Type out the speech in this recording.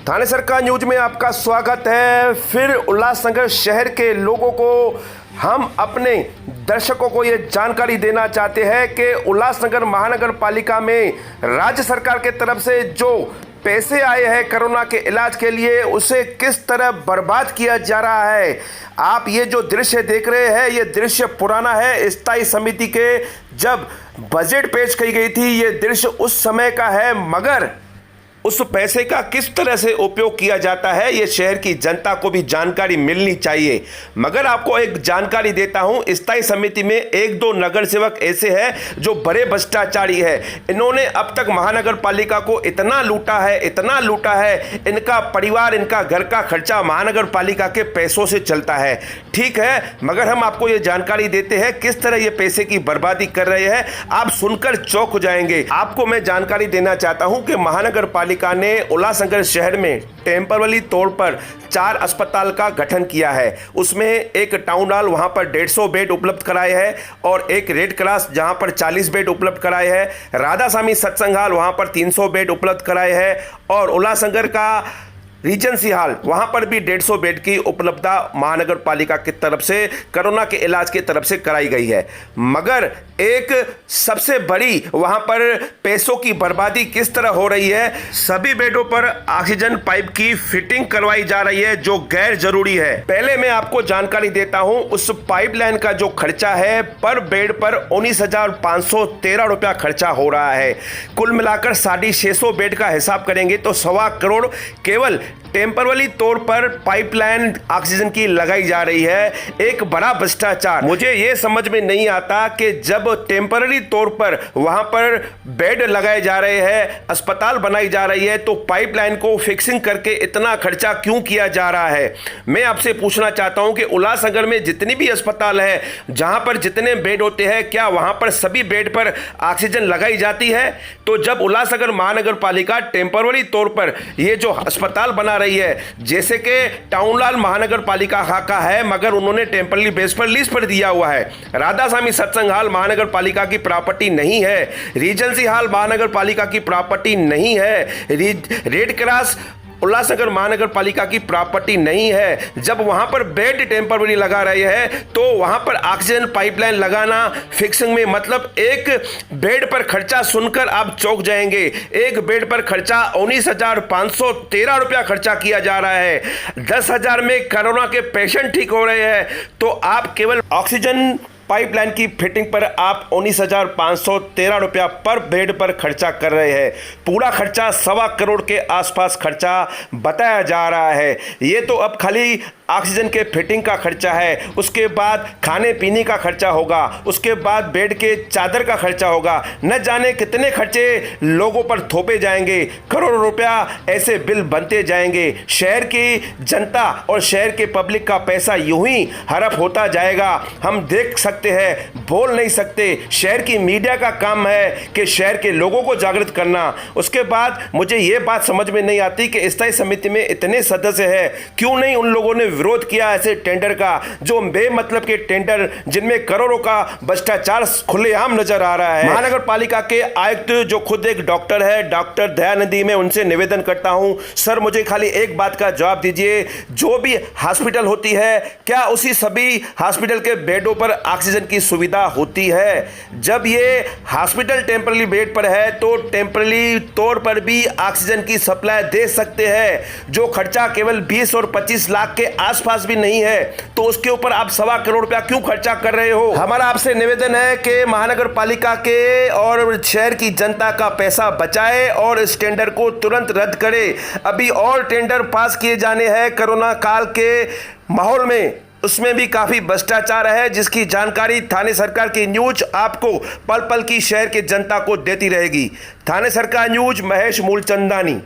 थाने सरकार न्यूज में आपका स्वागत है। फिर उल्लासनगर शहर के लोगों को हम अपने दर्शकों को ये जानकारी देना चाहते हैं कि उल्लासनगर महानगर पालिका में राज्य सरकार के तरफ से जो पैसे आए हैं कोरोना के इलाज के लिए उसे किस तरह बर्बाद किया जा रहा है। आप ये जो दृश्य देख रहे हैं ये दृश्य पुराना है। स्थायी समिति के जब बजट पेश की गई थी ये दृश्य उस समय का है, मगर उस पैसे का किस तरह से उपयोग किया जाता है ये शहर की जनता को भी जानकारी मिलनी चाहिए। मगर आपको एक जानकारी देता हूं, स्थायी समिति में एक दो नगर सेवक ऐसे हैं जो बड़े भ्रष्टाचारी हैं। इन्होंने अब तक महानगर पालिका को इतना लूटा है, इनका परिवार, इनका घर का खर्चा महानगर पालिका के पैसों से चलता है। ठीक है, मगर हम आपको ये जानकारी देते हैं किस तरह ये पैसे की बर्बादी कर रहे हैं। आप सुनकर चौंक हो जाएंगे। आपको मैं जानकारी देना चाहता हूं कि महानगर पालिका ने उल्लासनगर शहर में टेम्पररी तौर पर 4 अस्पताल का गठन किया है। उसमें एक टाउन हॉल वहां पर 150 बेड उपलब्ध कराए हैं और एक रेड क्रॉस जहां पर 40 बेड उपलब्ध कराए हैं। राधा स्वामी सत्संग हॉल वहां पर 300 बेड उपलब्ध कराए हैं और उल्लासनगर का रीजेंसी हॉल वहां पर भी 150 बेड की उपलब्धता महानगर पालिका की तरफ से कोरोना के इलाज की तरफ से कराई गई है। मगर एक सबसे बड़ी वहां पर पैसों की बर्बादी किस तरह हो रही है। सभी बेडों पर ऑक्सीजन पाइप की फिटिंग करवाई जा रही है जो गैर जरूरी है। पहले मैं आपको जानकारी देता हूं, उस पाइपलाइन का जो खर्चा है पर बेड पर 19,513 रुपया खर्चा हो रहा है। कुल मिलाकर 650 बेड का हिसाब करेंगे तो 1.25 करोड़ केवल टेम्पररी तौर पर पाइपलाइन ऑक्सीजन की लगाई जा रही है। एक बड़ा भ्रष्टाचार। मुझे यह समझ में नहीं आता कि जब टेम्पररी तौर पर वहां पर बेड लगाए जा रहे हैं, अस्पताल बनाई जा रही है, तो पाइपलाइन को फिक्सिंग करके इतना खर्चा क्यों किया जा रहा है। मैं आपसे पूछना चाहता हूं कि उल्लासनगर में जितनी भी अस्पताल है, जहां पर जितने बेड होते हैं, क्या वहां पर सभी बेड पर ऑक्सीजन लगाई जाती है। तो जब उल्लासनगर महानगर पालिका टेम्पररी तौर पर यह जो अस्पताल बना रही है, जैसे कि टाउन हॉल महानगर पालिका का है मगर उन्होंने टेम्पररी बेस पर लीज पर दिया हुआ है। राधा स्वामी सत्संग हॉल महानगर पालिका की प्रॉपर्टी नहीं है। रीजेंसी हॉल महानगर पालिका की प्रॉपर्टी नहीं है। रेड क्रॉस उल्लासनगर महानगर पालिका की प्रॉपर्टी नहीं है। जब वहां पर बेड टेम्पररी लगा रहे हैं तो वहां पर ऑक्सीजन पाइपलाइन लगाना फिक्सिंग में मतलब एक बेड पर खर्चा सुनकर आप चौंक जाएंगे। एक बेड पर खर्चा 19,513 रुपया खर्चा किया जा रहा है। 10,000 में कोरोना के पेशेंट ठीक हो रहे हैं तो आप केवल ऑक्सीजन पाइपलाइन की फिटिंग पर आप 19,513 रुपया पर बेड पर खर्चा कर रहे हैं। पूरा खर्चा 1.25 करोड़ के आसपास खर्चा बताया जा रहा है। ये तो अब खाली ऑक्सीजन के फिटिंग का खर्चा है, उसके बाद खाने पीने का खर्चा होगा, उसके बाद बेड के चादर का खर्चा होगा। न जाने कितने खर्चे लोगों पर थोपे जाएंगे। करोड़ों रुपया ऐसे बिल बनते जाएंगे। शहर की जनता और शहर के पब्लिक का पैसा यूं ही हड़प होता जाएगा। हम देख सकते हैं, बोल नहीं सकते। शहर की मीडिया का काम है कि शहर के लोगों को जागृत करना। उसके बाद मुझे ये बात समझ में नहीं आती कि स्थायी समिति में इतने सदस्य हैं, क्यों नहीं उन लोगों ने विरोध किया ऐसे टेंडर का, जो बेमतलब के टेंडर जिनमें करोड़ों का भ्रष्टाचार खुलेआम नजर आ रहा है। महानगर पालिका के आयुक्त जो खुद एक डॉक्टर है, डॉक्टर दयानंदी, मैं उनसे निवेदन करता हूं, सर मुझे खाली एक बात का जवाब दीजिए। जो भी हॉस्पिटल होती है क्या उसी सभी हॉस्पिटल के बेडों पर ऑक्सीजन की सुविधा होती है। जब ये हॉस्पिटल टेम्पररी बेड पर है तो टेम्पररी तौर पर भी ऑक्सीजन की सप्लाई दे सकते हैं। जो खर्चा केवल 20 और 25 लाख के आसपास भी नहीं है तो उसके ऊपर आप 1.25 करोड़ रुपया क्यों खर्चा कर रहे हो। हमारा आपसे निवेदन है कि महानगर पालिका के और शहर की जनता का पैसा बचाए और इस टेंडर को तुरंत रद्द करे। अभी और टेंडर पास किए जाने हैं कोरोना काल के माहौल में, उसमें भी काफी भ्रष्टाचार है जिसकी जानकारी थाने सरकार की न्यूज आपको पल पल की शहर के जनता को देती रहेगी। थाने सरकार न्यूज, महेश मूलचंदानी।